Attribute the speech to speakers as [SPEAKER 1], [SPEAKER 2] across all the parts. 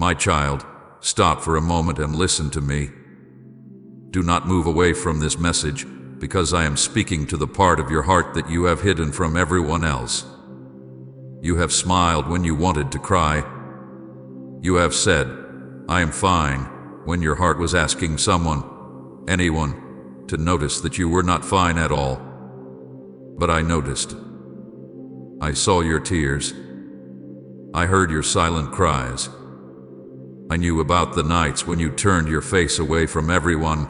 [SPEAKER 1] My child, stop for a moment and listen to me. Do not move away from this message, because I am speaking to the part of your heart that you have hidden from everyone else. You have smiled when you wanted to cry. You have said, "I am fine," when your heart was asking someone, anyone, to notice that you were not fine at all. But I noticed. I saw your tears. I heard your silent cries. I knew about the nights when you turned your face away from everyone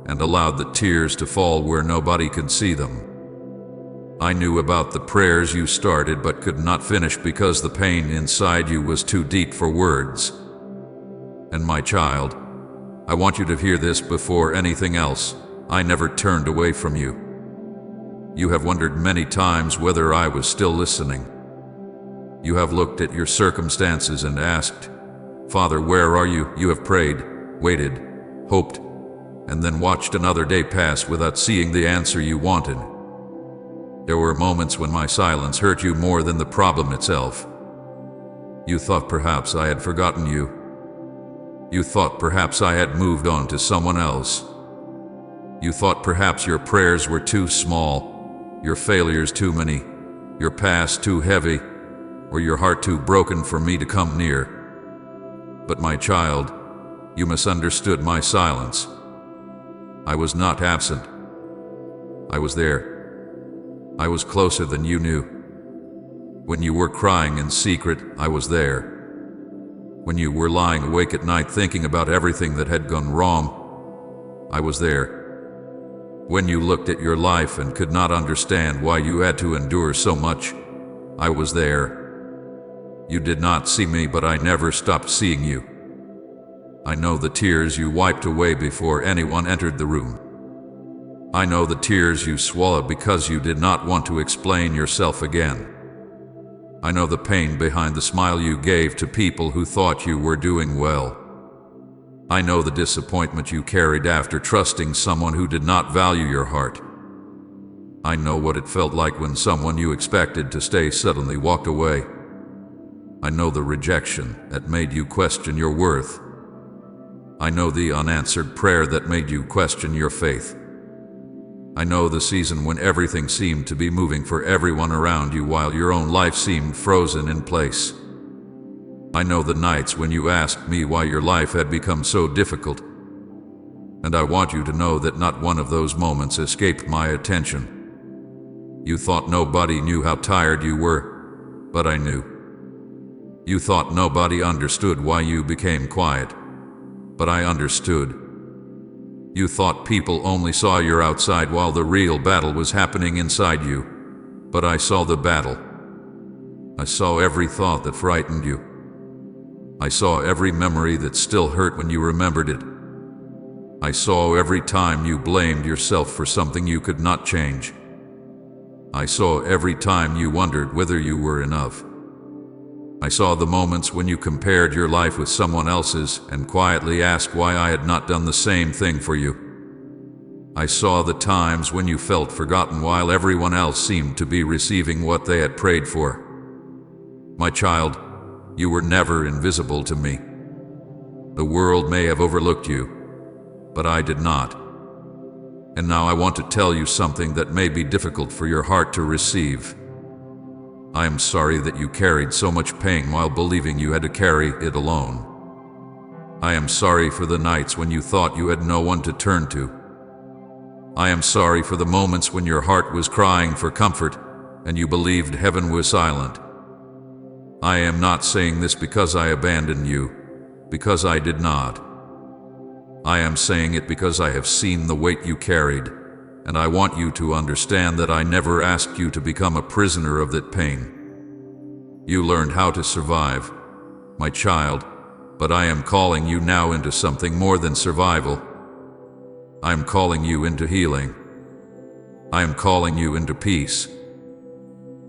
[SPEAKER 1] and allowed the tears to fall where nobody could see them. I knew about the prayers you started but could not finish because the pain inside you was too deep for words. And my child, I want you to hear this before anything else. I never turned away from you. You have wondered many times whether I was still listening. You have looked at your circumstances and asked, "Father, where are you?" You have prayed, waited, hoped, and then watched another day pass without seeing the answer you wanted. There were moments when my silence hurt you more than the problem itself. You thought perhaps I had forgotten you. You thought perhaps I had moved on to someone else. You thought perhaps your prayers were too small, your failures too many, your past too heavy, or your heart too broken for me to come near. But my child, you misunderstood my silence. I was not absent. I was there. I was closer than you knew. When you were crying in secret, I was there. When you were lying awake at night thinking about everything that had gone wrong, I was there. When you looked at your life and could not understand why you had to endure so much, I was there. You did not see me, but I never stopped seeing you. I know the tears you wiped away before anyone entered the room. I know the tears you swallowed because you did not want to explain yourself again. I know the pain behind the smile you gave to people who thought you were doing well. I know the disappointment you carried after trusting someone who did not value your heart. I know what it felt like when someone you expected to stay suddenly walked away. I know the rejection that made you question your worth. I know the unanswered prayer that made you question your faith. I know the season when everything seemed to be moving for everyone around you while your own life seemed frozen in place. I know the nights when you asked me why your life had become so difficult. And I want you to know that not one of those moments escaped my attention. You thought nobody knew how tired you were, but I knew. You thought nobody understood why you became quiet, but I understood. You thought people only saw your outside while the real battle was happening inside you, but I saw the battle. I saw every thought that frightened you. I saw every memory that still hurt when you remembered it. I saw every time you blamed yourself for something you could not change. I saw every time you wondered whether you were enough. I saw the moments when you compared your life with someone else's and quietly asked why I had not done the same thing for you. I saw the times when you felt forgotten while everyone else seemed to be receiving what they had prayed for. My child, you were never invisible to me. The world may have overlooked you, but I did not. And now I want to tell you something that may be difficult for your heart to receive. I am sorry that you carried so much pain while believing you had to carry it alone. I am sorry for the nights when you thought you had no one to turn to. I am sorry for the moments when your heart was crying for comfort and you believed heaven was silent. I am not saying this because I abandoned you, because I did not. I am saying it because I have seen the weight you carried, and I want you to understand that I never asked you to become a prisoner of that pain. You learned how to survive, my child, but I am calling you now into something more than survival. I am calling you into healing. I am calling you into peace.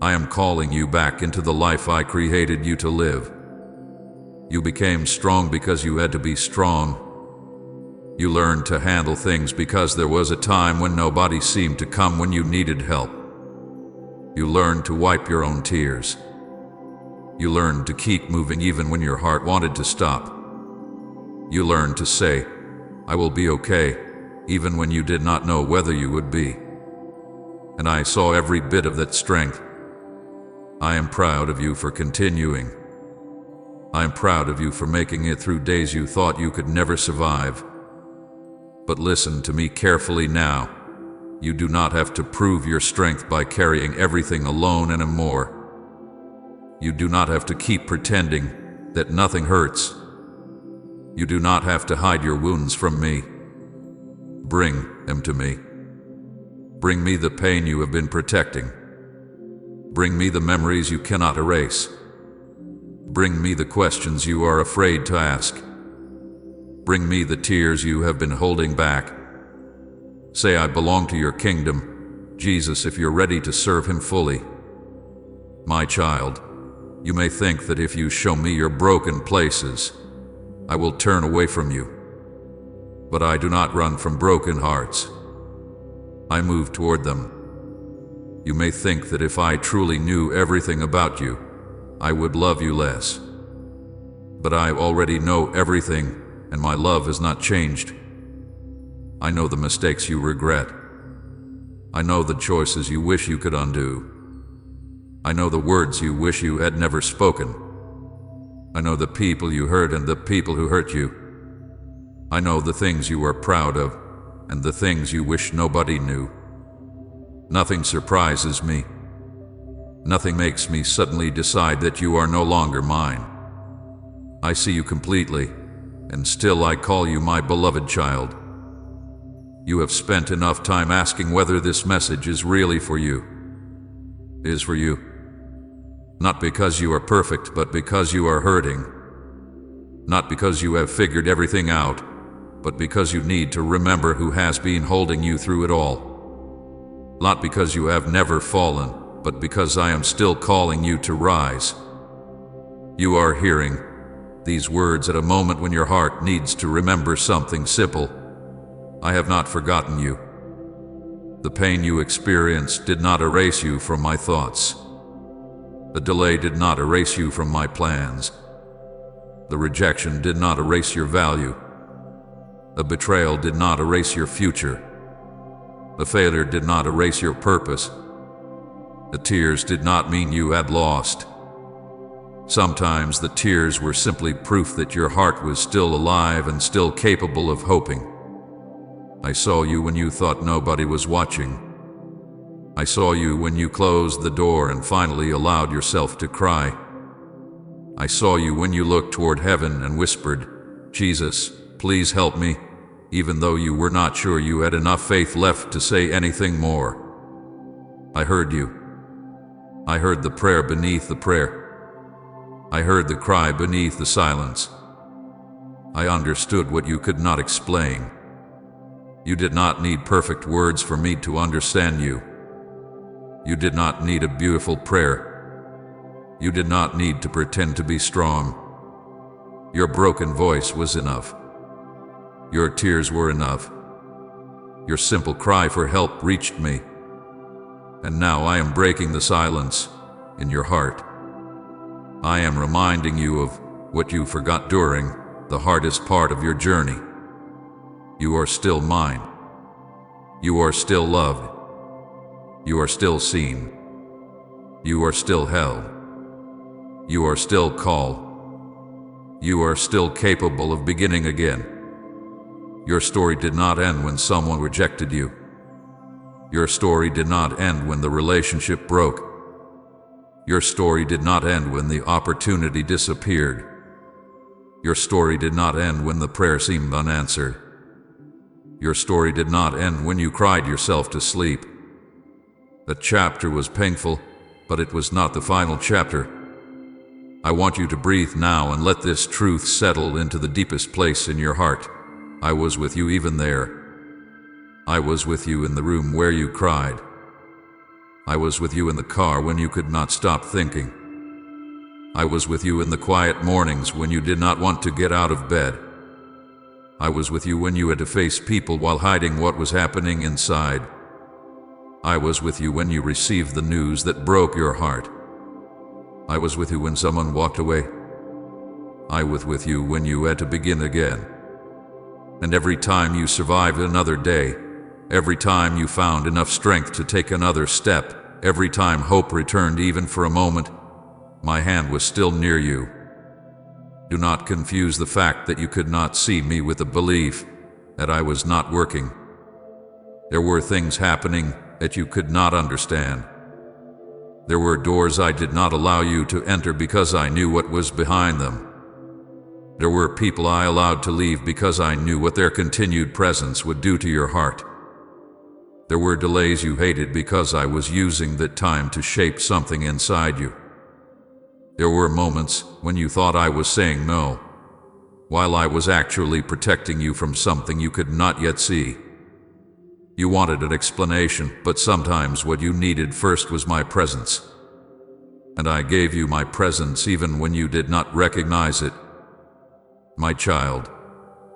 [SPEAKER 1] I am calling you back into the life I created you to live. You became strong because you had to be strong. You learned to handle things because there was a time when nobody seemed to come when you needed help. You learned to wipe your own tears. You learned to keep moving even when your heart wanted to stop. You learned to say, "I will be okay," even when you did not know whether you would be. And I saw every bit of that strength. I am proud of you for continuing. I am proud of you for making it through days you thought you could never survive. But listen to me carefully now. You do not have to prove your strength by carrying everything alone and more. You do not have to keep pretending that nothing hurts. You do not have to hide your wounds from me. Bring them to me. Bring me the pain you have been protecting. Bring me the memories you cannot erase. Bring me the questions you are afraid to ask. Bring me the tears you have been holding back. Say, "I belong to your kingdom, Jesus," if you're ready to serve him fully. My child, you may think that if you show me your broken places, I will turn away from you. But I do not run from broken hearts. I move toward them. You may think that if I truly knew everything about you, I would love you less. But I already know everything, and my love has not changed. I know the mistakes you regret. I know the choices you wish you could undo. I know the words you wish you had never spoken. I know the people you hurt and the people who hurt you. I know the things you are proud of and the things you wish nobody knew. Nothing surprises me. Nothing makes me suddenly decide that you are no longer mine. I see you completely, and still I call you my beloved child. You have spent enough time asking whether this message is really for you. Is for you. Not because you are perfect, but because you are hurting. Not because you have figured everything out, but because you need to remember who has been holding you through it all. Not because you have never fallen, but because I am still calling you to rise. You are hearing these words at a moment when your heart needs to remember something simple. I have not forgotten you. The pain you experienced did not erase you from my thoughts. The delay did not erase you from my plans. The rejection did not erase your value. The betrayal did not erase your future. The failure did not erase your purpose. The tears did not mean you had lost. Sometimes the tears were simply proof that your heart was still alive and still capable of hoping. I saw you when you thought nobody was watching. I saw you when you closed the door and finally allowed yourself to cry. I saw you when you looked toward heaven and whispered, "Jesus, please help me," even though you were not sure you had enough faith left to say anything more. I heard you. I heard the prayer beneath the prayer. I heard the cry beneath the silence. I understood what you could not explain. You did not need perfect words for me to understand you. You did not need a beautiful prayer. You did not need to pretend to be strong. Your broken voice was enough. Your tears were enough. Your simple cry for help reached me. And now I am breaking the silence in your heart. I am reminding you of what you forgot during the hardest part of your journey. You are still mine. You are still loved. You are still seen. You are still held. You are still called. You are still capable of beginning again. Your story did not end when someone rejected you. Your story did not end when the relationship broke. Your story did not end when the opportunity disappeared. Your story did not end when the prayer seemed unanswered. Your story did not end when you cried yourself to sleep. That chapter was painful, but it was not the final chapter. I want you to breathe now and let this truth settle into the deepest place in your heart. I was with you even there. I was with you in the room where you cried. I was with you in the car when you could not stop thinking. I was with you in the quiet mornings when you did not want to get out of bed. I was with you when you had to face people while hiding what was happening inside. I was with you when you received the news that broke your heart. I was with you when someone walked away. I was with you when you had to begin again. And every time you survived another day, every time you found enough strength to take another step, every time hope returned even for a moment, my hand was still near you. Do not confuse the fact that you could not see me with the belief that I was not working. There were things happening that you could not understand. There were doors I did not allow you to enter because I knew what was behind them. There were people I allowed to leave because I knew what their continued presence would do to your heart. There were delays you hated because I was using that time to shape something inside you. There were moments when you thought I was saying no, while I was actually protecting you from something you could not yet see. You wanted an explanation, but sometimes what you needed first was my presence. And I gave you my presence even when you did not recognize it. My child,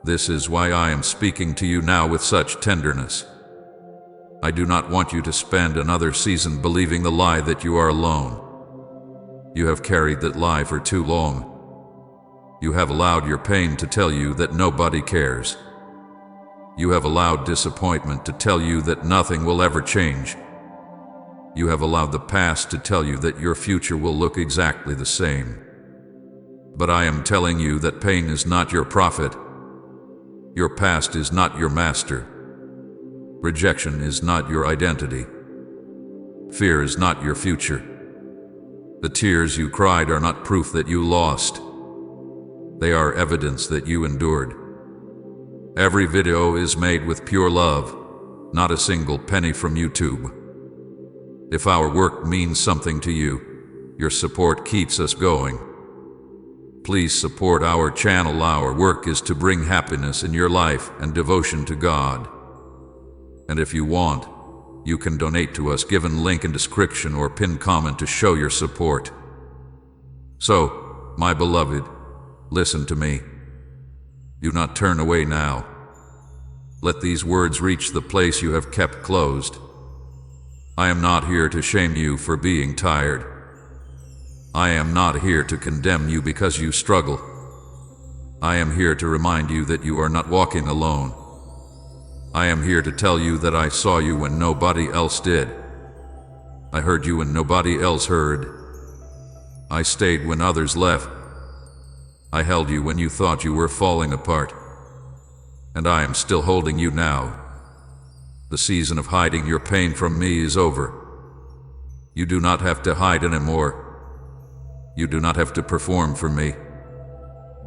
[SPEAKER 1] this is why I am speaking to you now with such tenderness. I do not want you to spend another season believing the lie that you are alone. You have carried that lie for too long. You have allowed your pain to tell you that nobody cares. You have allowed disappointment to tell you that nothing will ever change. You have allowed the past to tell you that your future will look exactly the same. But I am telling you that pain is not your prophet. Your past is not your master. Rejection is not your identity. Fear is not your future. The tears you cried are not proof that you lost. They are evidence that you endured. Every video is made with pure love, not a single penny from YouTube. If our work means something to you, your support keeps us going. Please support our channel. Our work is to bring happiness in your life and devotion to God. And if you want, you can donate to us, given link in description or pinned comment to show your support. So, my beloved, listen to me. Do not turn away now. Let these words reach the place you have kept closed. I am not here to shame you for being tired. I am not here to condemn you because you struggle. I am here to remind you that you are not walking alone. I am here to tell you that I saw you when nobody else did. I heard you when nobody else heard. I stayed when others left. I held you when you thought you were falling apart. And I am still holding you now. The season of hiding your pain from me is over. You do not have to hide anymore. You do not have to perform for me.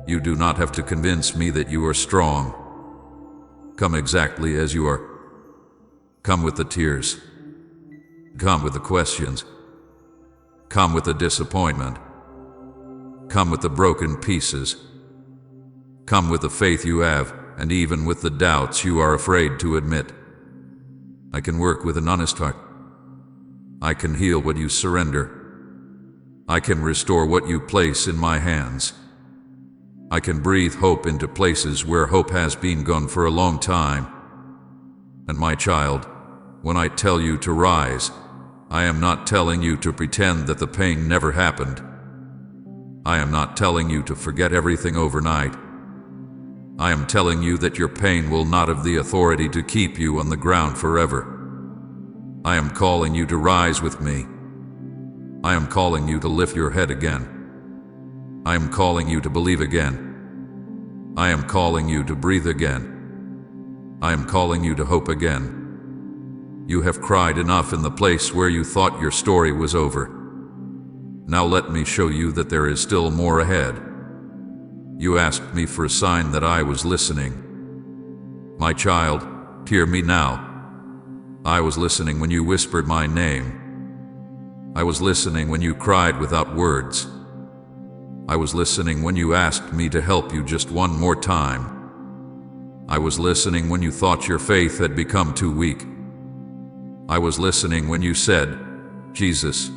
[SPEAKER 1] You do not have to convince me that you are strong. Come exactly as you are. Come with the tears. Come with the questions. Come with the disappointment. Come with the broken pieces. Come with the faith you have, and even with the doubts you are afraid to admit. I can work with an honest heart. I can heal what you surrender. I can restore what you place in my hands. I can breathe hope into places where hope has been gone for a long time. And my child, when I tell you to rise, I am not telling you to pretend that the pain never happened. I am not telling you to forget everything overnight. I am telling you that your pain will not have the authority to keep you on the ground forever. I am calling you to rise with me. I am calling you to lift your head again. I am calling you to believe again. I am calling you to breathe again. I am calling you to hope again. You have cried enough in the place where you thought your story was over. Now let me show you that there is still more ahead. You asked me for a sign that I was listening. My child, hear me now. I was listening when you whispered my name. I was listening when you cried without words. I was listening when you asked me to help you just one more time. I was listening when you thought your faith had become too weak. I was listening when you said, Jesus,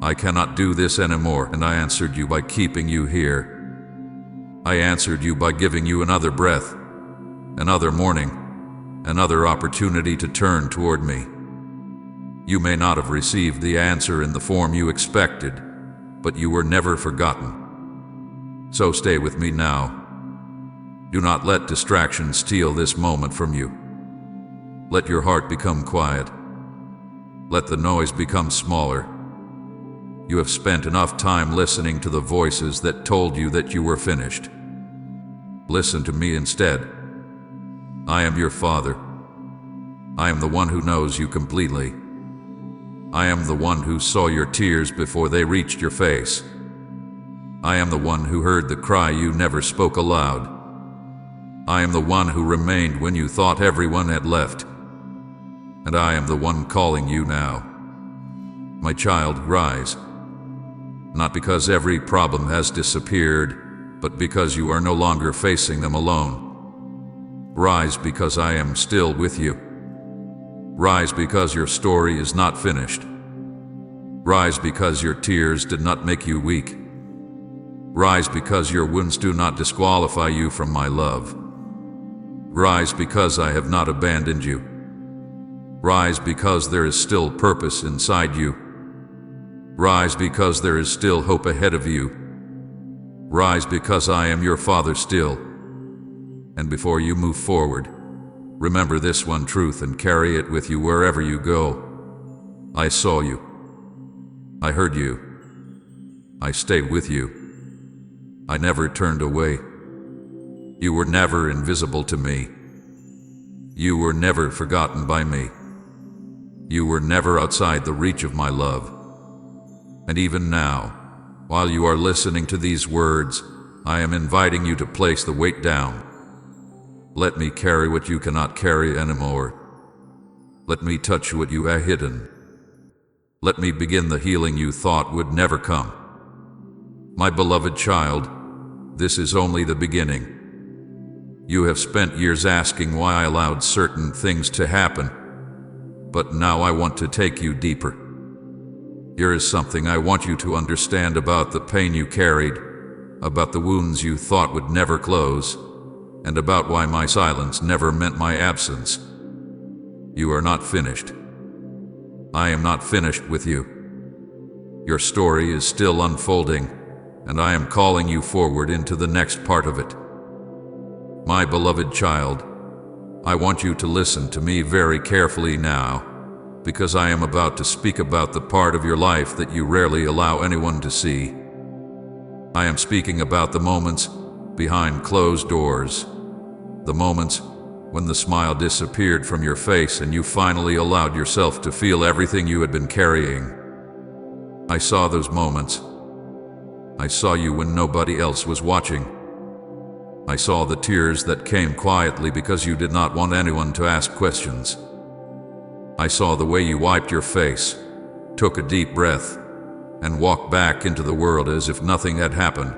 [SPEAKER 1] I cannot do this anymore, and I answered you by keeping you here. I answered you by giving you another breath, another morning, another opportunity to turn toward me. You may not have received the answer in the form you expected, but you were never forgotten. So stay with me now. Do not let distraction steal this moment from you. Let your heart become quiet. Let the noise become smaller. You have spent enough time listening to the voices that told you that you were finished. Listen to me instead. I am your Father. I am the one who knows you completely. I am the one who saw your tears before they reached your face. I am the one who heard the cry you never spoke aloud. I am the one who remained when you thought everyone had left. And I am the one calling you now. My child, rise. Not because every problem has disappeared, but because you are no longer facing them alone. Rise because I am still with you. Rise because your story is not finished. Rise because your tears did not make you weak. Rise because your wounds do not disqualify you from my love. Rise because I have not abandoned you. Rise because there is still purpose inside you. Rise because there is still hope ahead of you. Rise because I am your Father still. And before you move forward, remember this one truth and carry it with you wherever you go. I saw you. I heard you. I stayed with you. I never turned away. You were never invisible to me. You were never forgotten by me. You were never outside the reach of my love. And even now, while you are listening to these words, I am inviting you to place the weight down. Let me carry what you cannot carry anymore. Let me touch what you have hidden. Let me begin the healing you thought would never come. My beloved child, this is only the beginning. You have spent years asking why I allowed certain things to happen, but now I want to take you deeper. Here is something I want you to understand about the pain you carried, about the wounds you thought would never close, and about why my silence never meant my absence. You are not finished. I am not finished with you. Your story is still unfolding, and I am calling you forward into the next part of it. My beloved child, I want you to listen to me very carefully now, because I am about to speak about the part of your life that you rarely allow anyone to see. I am speaking about the moments behind closed doors, the moments when the smile disappeared from your face and you finally allowed yourself to feel everything you had been carrying. I saw those moments. I saw you when nobody else was watching. I saw the tears that came quietly because you did not want anyone to ask questions. I saw the way you wiped your face, took a deep breath, and walked back into the world as if nothing had happened.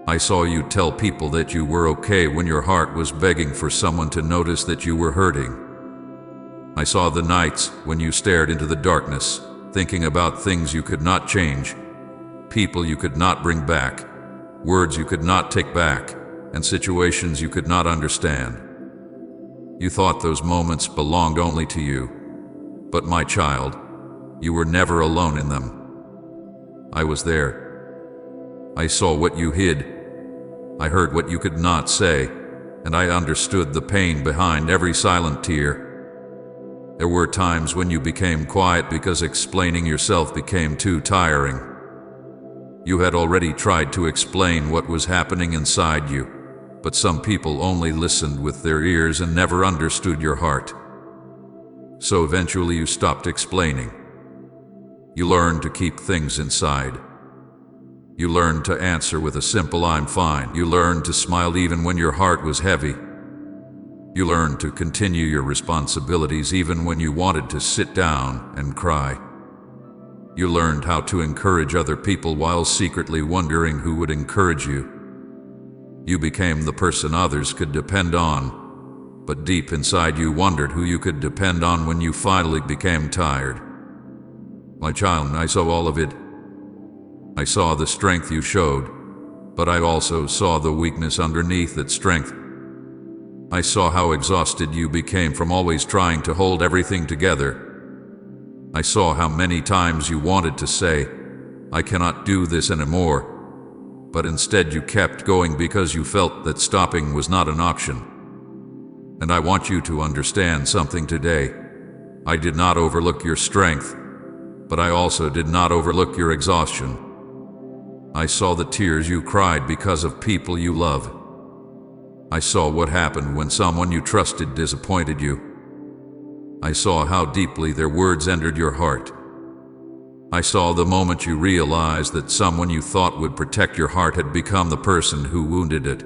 [SPEAKER 1] I saw you tell people that you were okay when your heart was begging for someone to notice that you were hurting. I saw the nights when you stared into the darkness, thinking about things you could not change, people you could not bring back, words you could not take back, and situations you could not understand. You thought those moments belonged only to you. But my child, you were never alone in them. I was there. I saw what you hid. I heard what you could not say, and I understood the pain behind every silent tear. There were times when you became quiet because explaining yourself became too tiring. You had already tried to explain what was happening inside you, but some people only listened with their ears and never understood your heart. So eventually you stopped explaining. You learned to keep things inside. You learned to answer with a simple "I'm fine." You learned to smile even when your heart was heavy. You learned to continue your responsibilities even when you wanted to sit down and cry. You learned how to encourage other people while secretly wondering who would encourage you. You became the person others could depend on, but deep inside you wondered who you could depend on when you finally became tired. My child, I saw all of it. I saw the strength you showed, but I also saw the weakness underneath that strength. I saw how exhausted you became from always trying to hold everything together. I saw how many times you wanted to say, "I cannot do this anymore," but instead you kept going because you felt that stopping was not an option. And I want you to understand something today. I did not overlook your strength, but I also did not overlook your exhaustion. I saw the tears you cried because of people you love. I saw what happened when someone you trusted disappointed you. I saw how deeply their words entered your heart. I saw the moment you realized that someone you thought would protect your heart had become the person who wounded it.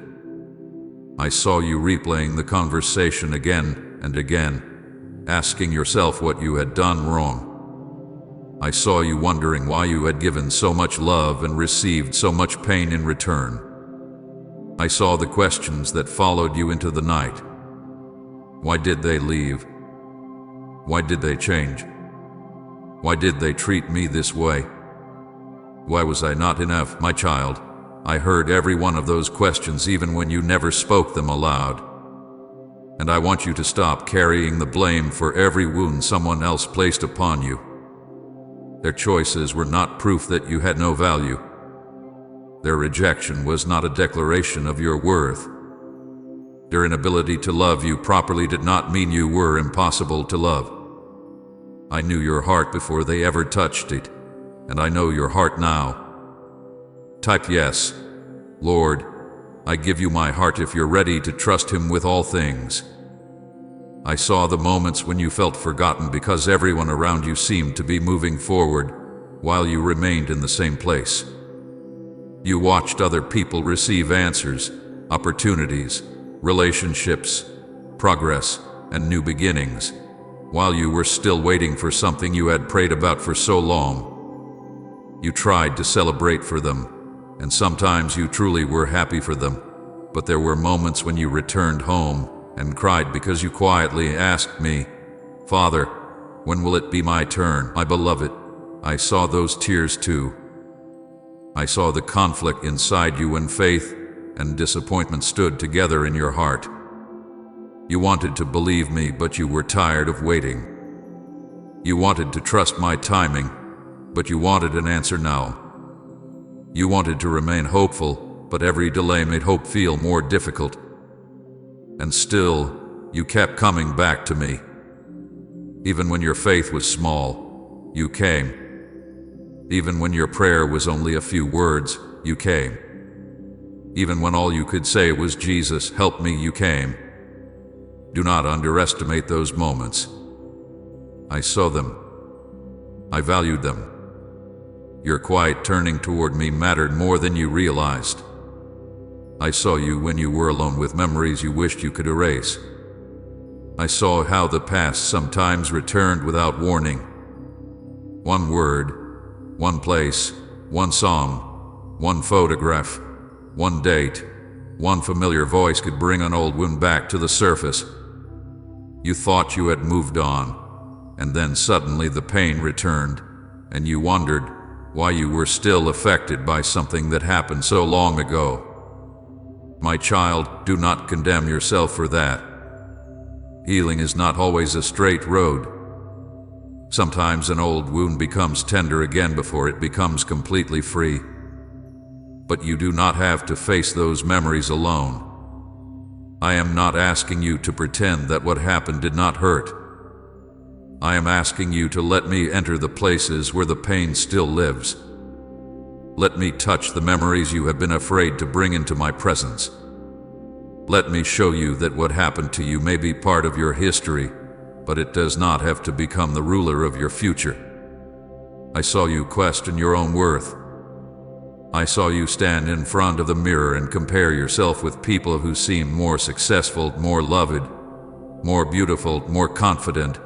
[SPEAKER 1] I saw you replaying the conversation again and again, asking yourself what you had done wrong. I saw you wondering why you had given so much love and received so much pain in return. I saw the questions that followed you into the night. Why did they leave? Why did they change? Why did they treat me this way? Why was I not enough, my child? I heard every one of those questions even when you never spoke them aloud. And I want you to stop carrying the blame for every wound someone else placed upon you. Their choices were not proof that you had no value. Their rejection was not a declaration of your worth. Their inability to love you properly did not mean you were impossible to love. I knew your heart before they ever touched it, and I know your heart now. Type yes. Lord, I give you my heart if you're ready to trust Him with all things. I saw the moments when you felt forgotten because everyone around you seemed to be moving forward while you remained in the same place. You watched other people receive answers, opportunities, relationships, progress, and new beginnings, while you were still waiting for something you had prayed about for so long. You tried to celebrate for them, and sometimes you truly were happy for them, but there were moments when you returned home and cried because you quietly asked me, "Father, when will it be my turn, my beloved?" I saw those tears too. I saw the conflict inside you when faith and disappointment stood together in your heart. You wanted to believe me, but you were tired of waiting. You wanted to trust my timing, but you wanted an answer now. You wanted to remain hopeful, but every delay made hope feel more difficult. And still, you kept coming back to me. Even when your faith was small, you came. Even when your prayer was only a few words, you came. Even when all you could say was, "Jesus, help me," you came. Do not underestimate those moments. I saw them. I valued them. Your quiet turning toward me mattered more than you realized. I saw you when you were alone with memories you wished you could erase. I saw how the past sometimes returned without warning. One word, one place, one song, one photograph, one date, one familiar voice could bring an old wound back to the surface. You thought you had moved on, and then suddenly the pain returned, and you wondered why you were still affected by something that happened so long ago. My child, do not condemn yourself for that. Healing is not always a straight road. Sometimes an old wound becomes tender again before it becomes completely free. But you do not have to face those memories alone. I am not asking you to pretend that what happened did not hurt. I am asking you to let me enter the places where the pain still lives. Let me touch the memories you have been afraid to bring into my presence. Let me show you that what happened to you may be part of your history, but it does not have to become the ruler of your future. I saw you question your own worth. I saw you stand in front of the mirror and compare yourself with people who seemed more successful, more loved, more beautiful, more confident,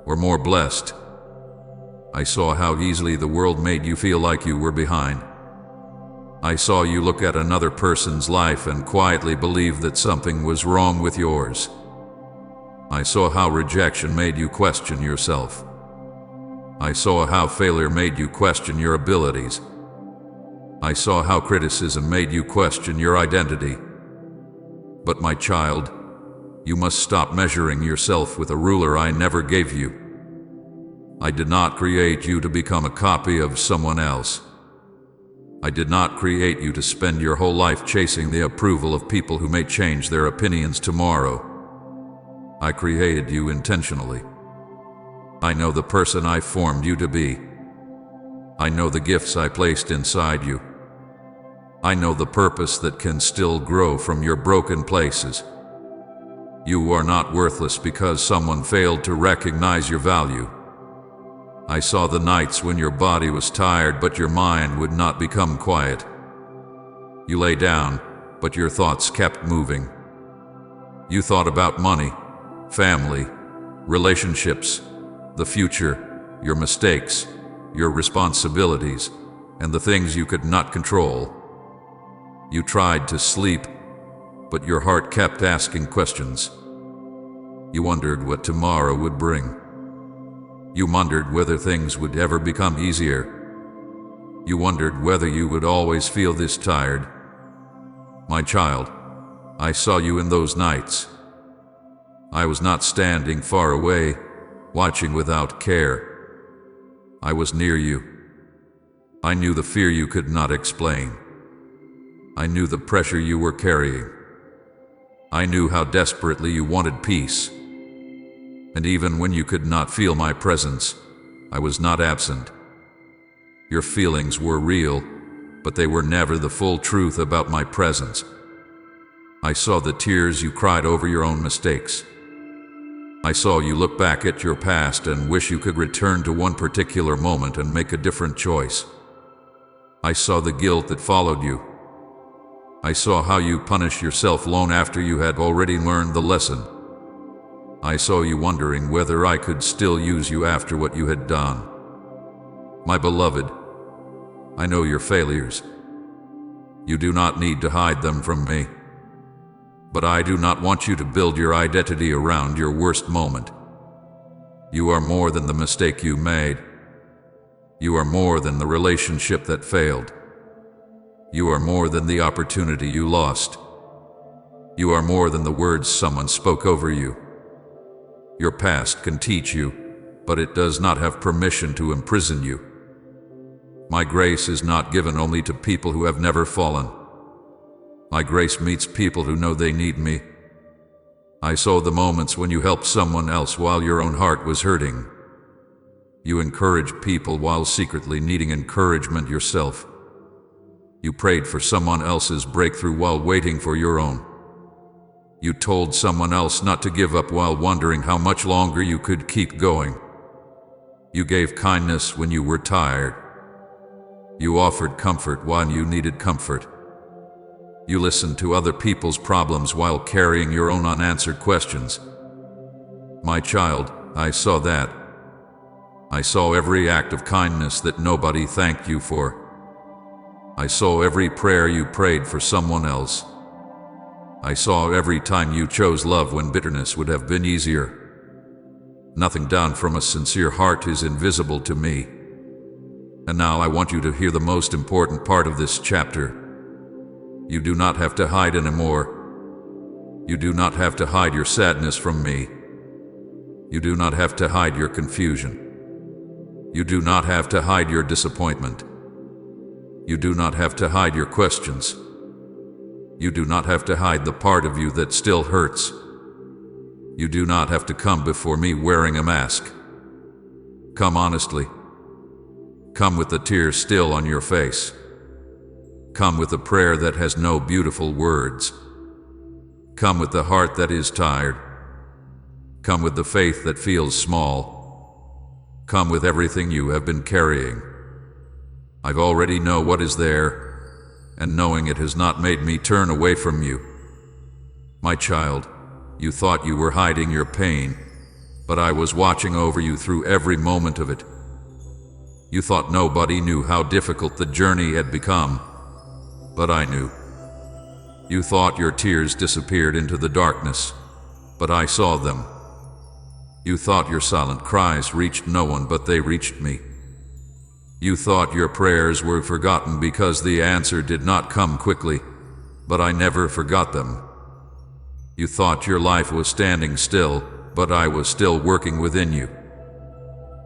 [SPEAKER 1] or more blessed. I saw how easily the world made you feel like you were behind. I saw you look at another person's life and quietly believe that something was wrong with yours. I saw how rejection made you question yourself. I saw how failure made you question your abilities. I saw how criticism made you question your identity. But my child, you must stop measuring yourself with a ruler I never gave you. I did not create you to become a copy of someone else. I did not create you to spend your whole life chasing the approval of people who may change their opinions tomorrow. I created you intentionally. I know the person I formed you to be. I know the gifts I placed inside you. I know the purpose that can still grow from your broken places. You are not worthless because someone failed to recognize your value. I saw the nights when your body was tired but your mind would not become quiet. You lay down, but your thoughts kept moving. You thought about money, family, relationships, the future, your mistakes, your responsibilities, and the things you could not control. You tried to sleep, but your heart kept asking questions. You wondered what tomorrow would bring. You wondered whether things would ever become easier. You wondered whether you would always feel this tired. My child, I saw you in those nights. I was not standing far away, watching without care. I was near you. I knew the fear you could not explain. I knew the pressure you were carrying. I knew how desperately you wanted peace. And even when you could not feel my presence, I was not absent. Your feelings were real, but they were never the full truth about my presence. I saw the tears you cried over your own mistakes. I saw you look back at your past and wish you could return to one particular moment and make a different choice. I saw the guilt that followed you. I saw how you punished yourself long after you had already learned the lesson. I saw you wondering whether I could still use you after what you had done. My beloved, I know your failures. You do not need to hide them from me. But I do not want you to build your identity around your worst moment. You are more than the mistake you made. You are more than the relationship that failed. You are more than the opportunity you lost. You are more than the words someone spoke over you. Your past can teach you, but it does not have permission to imprison you. My grace is not given only to people who have never fallen. My grace meets people who know they need me. I saw the moments when you helped someone else while your own heart was hurting. You encouraged people while secretly needing encouragement yourself. You prayed for someone else's breakthrough while waiting for your own. You told someone else not to give up while wondering how much longer you could keep going. You gave kindness when you were tired. You offered comfort while you needed comfort. You listened to other people's problems while carrying your own unanswered questions. My child, I saw that. I saw every act of kindness that nobody thanked you for. I saw every prayer you prayed for someone else. I saw every time you chose love when bitterness would have been easier. Nothing done from a sincere heart is invisible to me. And now I want you to hear the most important part of this chapter. You do not have to hide anymore. You do not have to hide your sadness from me. You do not have to hide your confusion. You do not have to hide your disappointment. You do not have to hide your questions. You do not have to hide the part of you that still hurts. You do not have to come before me wearing a mask. Come honestly. Come with the tears still on your face. Come with a prayer that has no beautiful words. Come with the heart that is tired. Come with the faith that feels small. Come with everything you have been carrying. I've already know what is there, and knowing it has not made me turn away from you. My child, you thought you were hiding your pain, but I was watching over you through every moment of it. You thought nobody knew how difficult the journey had become, but I knew. You thought your tears disappeared into the darkness, but I saw them. You thought your silent cries reached no one, but they reached me. You thought your prayers were forgotten because the answer did not come quickly, but I never forgot them. You thought your life was standing still, but I was still working within you.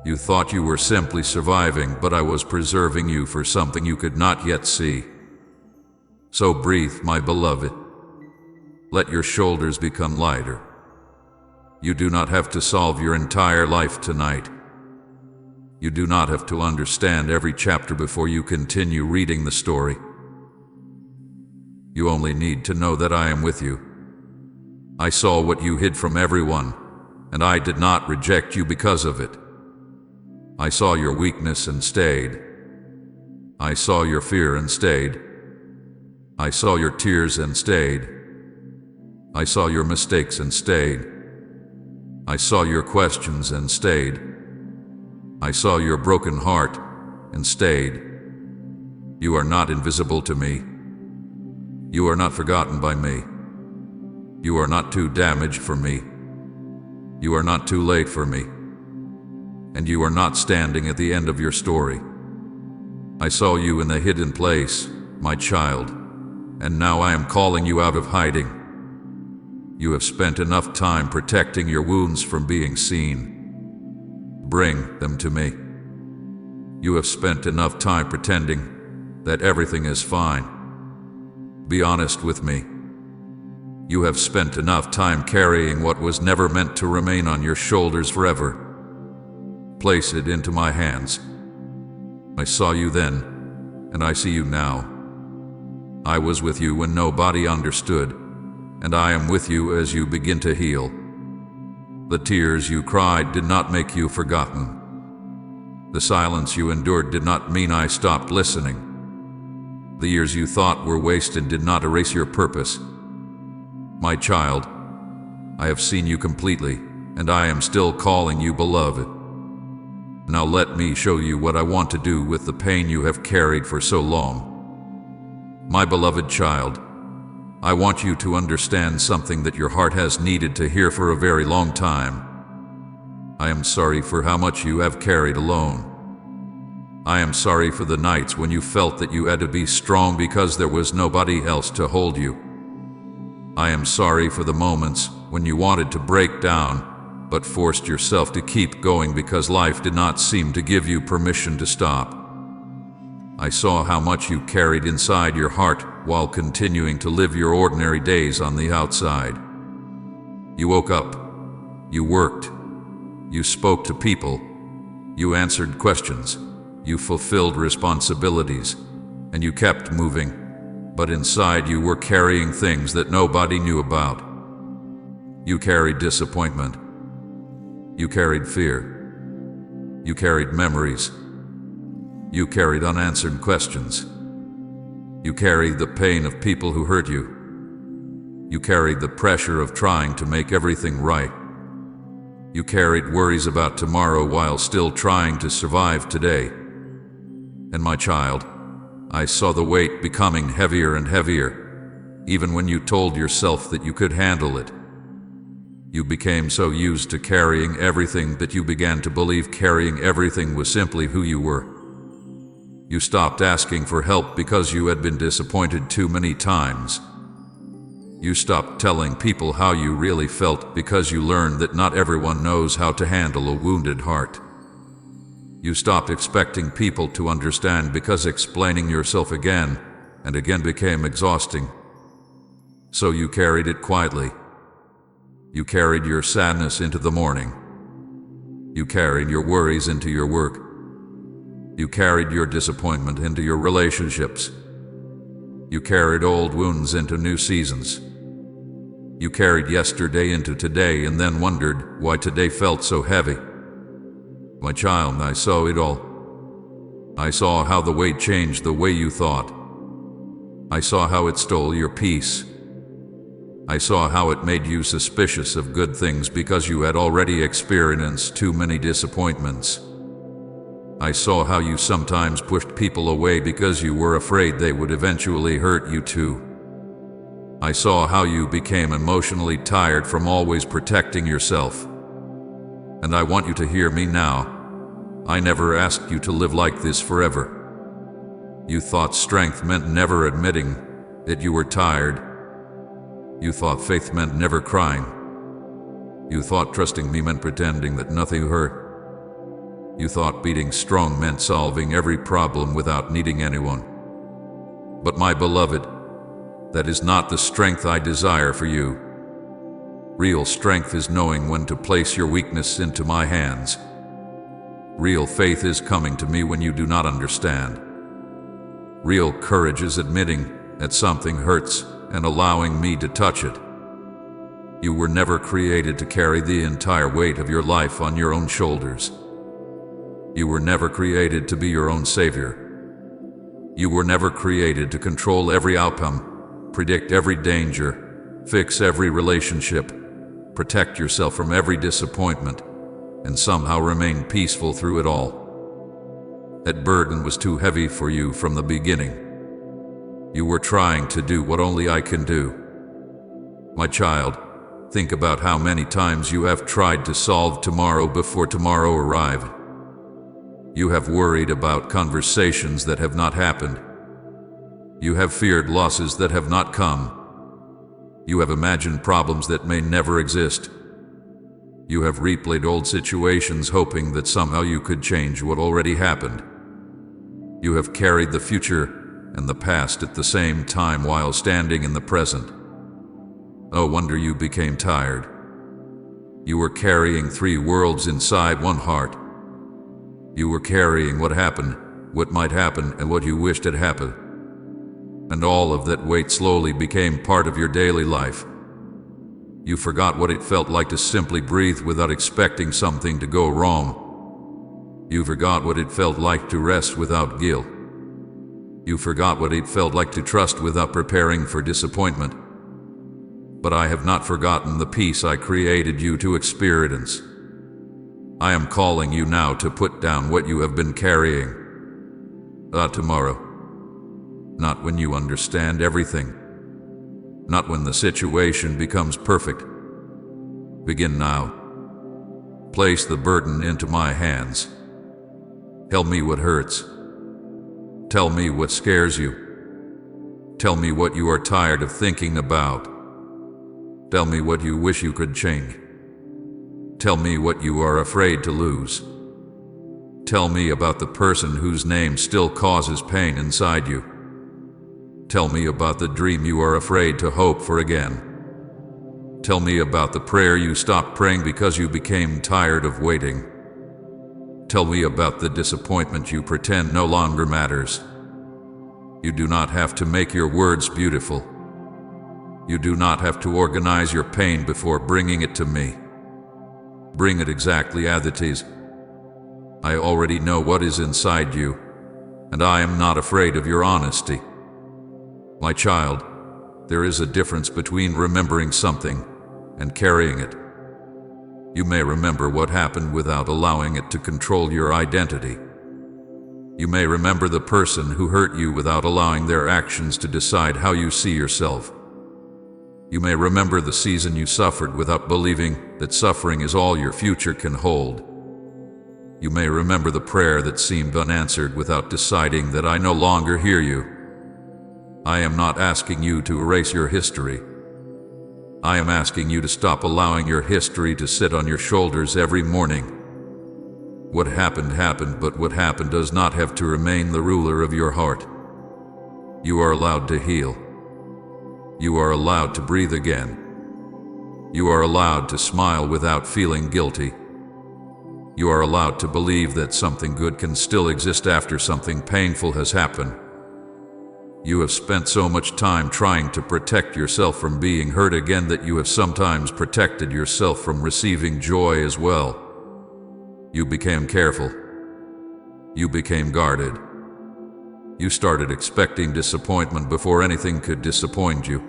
[SPEAKER 1] You thought you were simply surviving, but I was preserving you for something you could not yet see. So breathe, my beloved. Let your shoulders become lighter. You do not have to solve your entire life tonight. You do not have to understand every chapter before you continue reading the story. You only need to know that I am with you. I saw what you hid from everyone, and I did not reject you because of it. I saw your weakness and stayed. I saw your fear and stayed. I saw your tears and stayed. I saw your mistakes and stayed. I saw your questions and stayed. I saw your broken heart and stayed. You are not invisible to me. You are not forgotten by me. You are not too damaged for me. You are not too late for me. And you are not standing at the end of your story. I saw you in the hidden place, my child, and now I am calling you out of hiding. You have spent enough time protecting your wounds from being seen. Bring them to me. You have spent enough time pretending that everything is fine. Be honest with me. You have spent enough time carrying what was never meant to remain on your shoulders forever. Place it into my hands. I saw you then, and I see you now. I was with you when nobody understood, and I am with you as you begin to heal. The tears you cried did not make you forgotten. The silence you endured did not mean I stopped listening. The years you thought were wasted did not erase your purpose. My child, I have seen you completely, and I am still calling you beloved. Now let me show you what I want to do with the pain you have carried for so long. My beloved child, I want you to understand something that your heart has needed to hear for a very long time. I am sorry for how much you have carried alone. I am sorry for the nights when you felt that you had to be strong because there was nobody else to hold you. I am sorry for the moments when you wanted to break down, but forced yourself to keep going because life did not seem to give you permission to stop. I saw how much you carried inside your heart while continuing to live your ordinary days on the outside. You woke up, you worked, you spoke to people, you answered questions, you fulfilled responsibilities, and you kept moving, but inside you were carrying things that nobody knew about. You carried disappointment. You carried fear. You carried memories. You carried unanswered questions. You carried the pain of people who hurt you. You carried the pressure of trying to make everything right. You carried worries about tomorrow while still trying to survive today. And my child, I saw the weight becoming heavier and heavier, even when you told yourself that you could handle it. You became so used to carrying everything that you began to believe carrying everything was simply who you were. You stopped asking for help because you had been disappointed too many times. You stopped telling people how you really felt because you learned that not everyone knows how to handle a wounded heart. You stopped expecting people to understand because explaining yourself again and again became exhausting. So you carried it quietly. You carried your sadness into the morning. You carried your worries into your work. You carried your disappointment into your relationships. You carried old wounds into new seasons. You carried yesterday into today and then wondered why today felt so heavy. My child, I saw it all. I saw how the weight changed the way you thought. I saw how it stole your peace. I saw how it made you suspicious of good things because you had already experienced too many disappointments. I saw how you sometimes pushed people away because you were afraid they would eventually hurt you too. I saw how you became emotionally tired from always protecting yourself. And I want you to hear me now. I never asked you to live like this forever. You thought strength meant never admitting that you were tired. You thought faith meant never crying. You thought trusting me meant pretending that nothing hurt. You thought being strong meant solving every problem without needing anyone. But my beloved, that is not the strength I desire for you. Real strength is knowing when to place your weakness into my hands. Real faith is coming to me when you do not understand. Real courage is admitting that something hurts and allowing me to touch it. You were never created to carry the entire weight of your life on your own shoulders. You were never created to be your own savior. You were never created to control every outcome, predict every danger, fix every relationship, protect yourself from every disappointment, and somehow remain peaceful through it all. That burden was too heavy for you from the beginning. You were trying to do what only I can do. My child, think about how many times you have tried to solve tomorrow before tomorrow arrived. You have worried about conversations that have not happened. You have feared losses that have not come. You have imagined problems that may never exist. You have replayed old situations hoping that somehow you could change what already happened. You have carried the future and the past at the same time while standing in the present. No wonder you became tired. You were carrying 3 worlds inside one heart. You were carrying what happened, what might happen, and what you wished had happened. And all of that weight slowly became part of your daily life. You forgot what it felt like to simply breathe without expecting something to go wrong. You forgot what it felt like to rest without guilt. You forgot what it felt like to trust without preparing for disappointment. But I have not forgotten the peace I created you to experience. I am calling you now to put down what you have been carrying. Not tomorrow. Not when you understand everything. Not when the situation becomes perfect. Begin now. Place the burden into my hands. Tell me what hurts. Tell me what scares you. Tell me what you are tired of thinking about. Tell me what you wish you could change. Tell me what you are afraid to lose. Tell me about the person whose name still causes pain inside you. Tell me about the dream you are afraid to hope for again. Tell me about the prayer you stopped praying because you became tired of waiting. Tell me about the disappointment you pretend no longer matters. You do not have to make your words beautiful. You do not have to organize your pain before bringing it to me. Bring it exactly as it is. I already know what is inside you, and I am not afraid of your honesty. My child, there is a difference between remembering something and carrying it. You may remember what happened without allowing it to control your identity. You may remember the person who hurt you without allowing their actions to decide how you see yourself. You may remember the season you suffered without believing that suffering is all your future can hold. You may remember the prayer that seemed unanswered without deciding that I no longer hear you. I am not asking you to erase your history. I am asking you to stop allowing your history to sit on your shoulders every morning. What happened happened, but what happened does not have to remain the ruler of your heart. You are allowed to heal. You are allowed to breathe again. You are allowed to smile without feeling guilty. You are allowed to believe that something good can still exist after something painful has happened. You have spent so much time trying to protect yourself from being hurt again that you have sometimes protected yourself from receiving joy as well. You became careful. You became guarded. You started expecting disappointment before anything could disappoint you.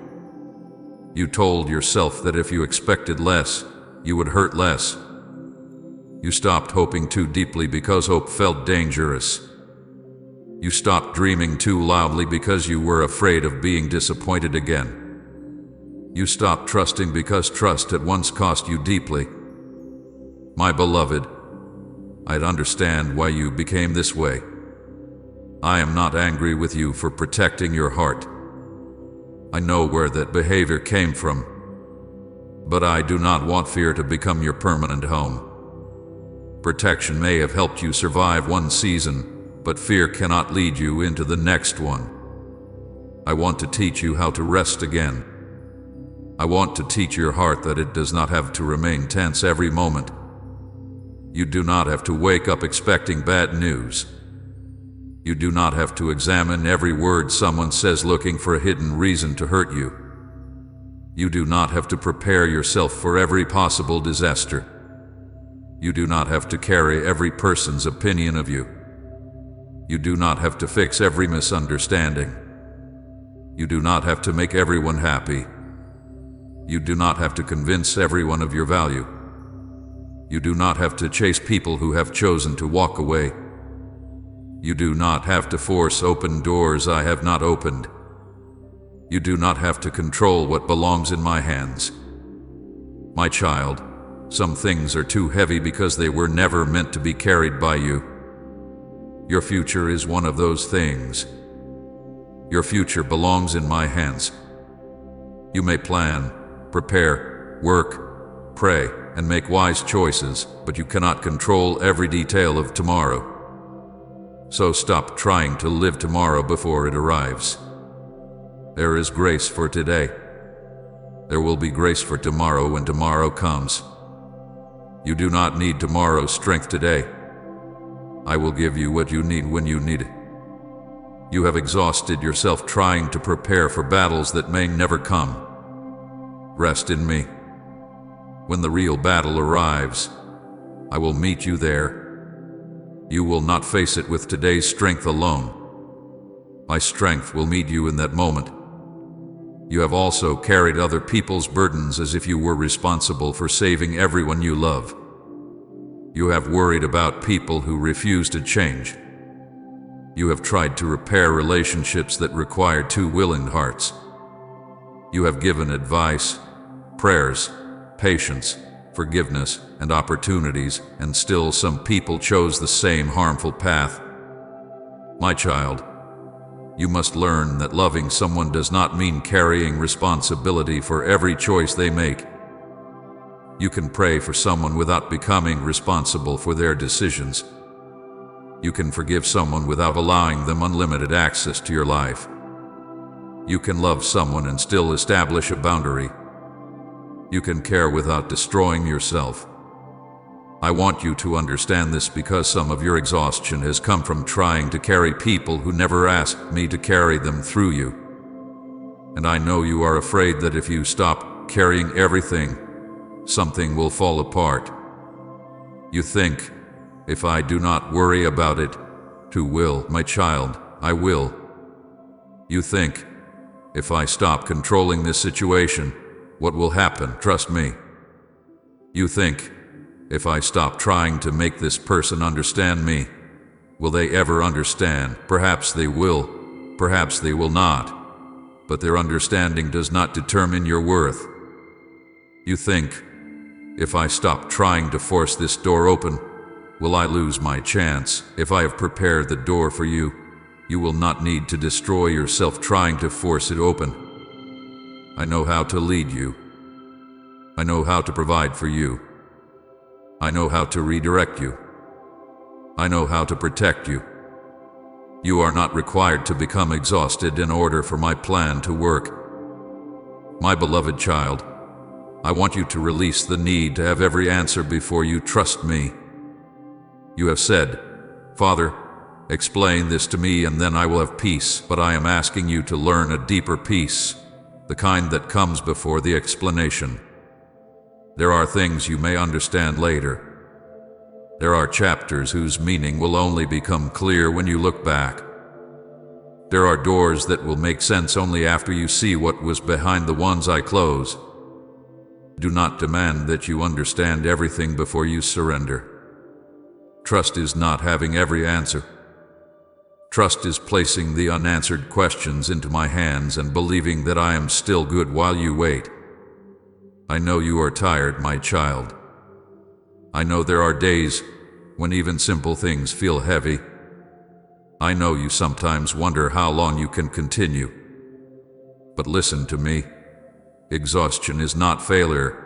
[SPEAKER 1] You told yourself that if you expected less, you would hurt less. You stopped hoping too deeply because hope felt dangerous. You stopped dreaming too loudly because you were afraid of being disappointed again. You stopped trusting because trust had once cost you deeply. My beloved, I understand why you became this way. I am not angry with you for protecting your heart. I know where that behavior came from, but I do not want fear to become your permanent home. Protection may have helped you survive one season, but fear cannot lead you into the next one. I want to teach you how to rest again. I want to teach your heart that it does not have to remain tense every moment. You do not have to wake up expecting bad news. You do not have to examine every word someone says looking for a hidden reason to hurt you. You do not have to prepare yourself for every possible disaster. You do not have to carry every person's opinion of you. You do not have to fix every misunderstanding. You do not have to make everyone happy. You do not have to convince everyone of your value. You do not have to chase people who have chosen to walk away. You do not have to force open doors I have not opened. You do not have to control what belongs in my hands. My child, some things are too heavy because they were never meant to be carried by you. Your future is one of those things. Your future belongs in my hands. You may plan, prepare, work, pray, and make wise choices, but you cannot control every detail of tomorrow. So stop trying to live tomorrow before it arrives. There is grace for today. There will be grace for tomorrow when tomorrow comes. You do not need tomorrow's strength today. I will give you what you need when you need it. You have exhausted yourself trying to prepare for battles that may never come. Rest in me. When the real battle arrives, I will meet you there. You will not face it with today's strength alone. My strength will meet you in that moment. You have also carried other people's burdens as if you were responsible for saving everyone you love. You have worried about people who refuse to change. You have tried to repair relationships that require two willing hearts. You have given advice, prayers, patience, forgiveness, and opportunities, and still some people chose the same harmful path. My child, you must learn that loving someone does not mean carrying responsibility for every choice they make. You can pray for someone without becoming responsible for their decisions. You can forgive someone without allowing them unlimited access to your life. You can love someone and still establish a boundary. You can care without destroying yourself. I want you to understand this because some of your exhaustion has come from trying to carry people who never asked me to carry them through you. And I know you are afraid that if you stop carrying everything, something will fall apart. You think, if I do not worry about it, who will, my child? I will. You think, if I stop controlling this situation, what will happen? Trust me. You think, if I stop trying to make this person understand me, will they ever understand? Perhaps they will, perhaps they will not. But their understanding does not determine your worth. You think, if I stop trying to force this door open, will I lose my chance? If I have prepared the door for you, you will not need to destroy yourself trying to force it open. I know how to lead you. I know how to provide for you. I know how to redirect you. I know how to protect you. You are not required to become exhausted in order for my plan to work. My beloved child, I want you to release the need to have every answer before you trust me. You have said, Father, explain this to me and then I will have peace, but I am asking you to learn a deeper peace, the kind that comes before the explanation. There are things you may understand later. There are chapters whose meaning will only become clear when you look back. There are doors that will make sense only after you see what was behind the ones I close. Do not demand that you understand everything before you surrender. Trust is not having every answer. Trust is placing the unanswered questions into my hands and believing that I am still good while you wait. I know you are tired, my child. I know there are days when even simple things feel heavy. I know you sometimes wonder how long you can continue. But listen to me. Exhaustion is not failure.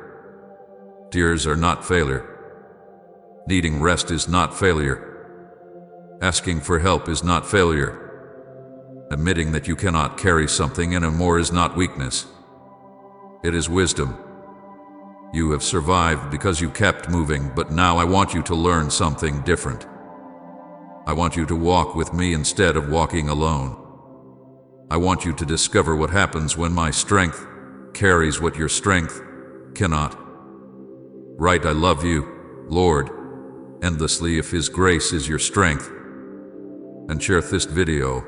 [SPEAKER 1] Tears are not failure. Needing rest is not failure. Asking for help is not failure. Admitting that you cannot carry something anymore is not weakness. It is wisdom. You have survived because you kept moving, but now I want you to learn something different. I want you to walk with me instead of walking alone. I want you to discover what happens when my strength carries what your strength cannot. Write, I love you, Lord, endlessly if His grace is your strength. And share this video.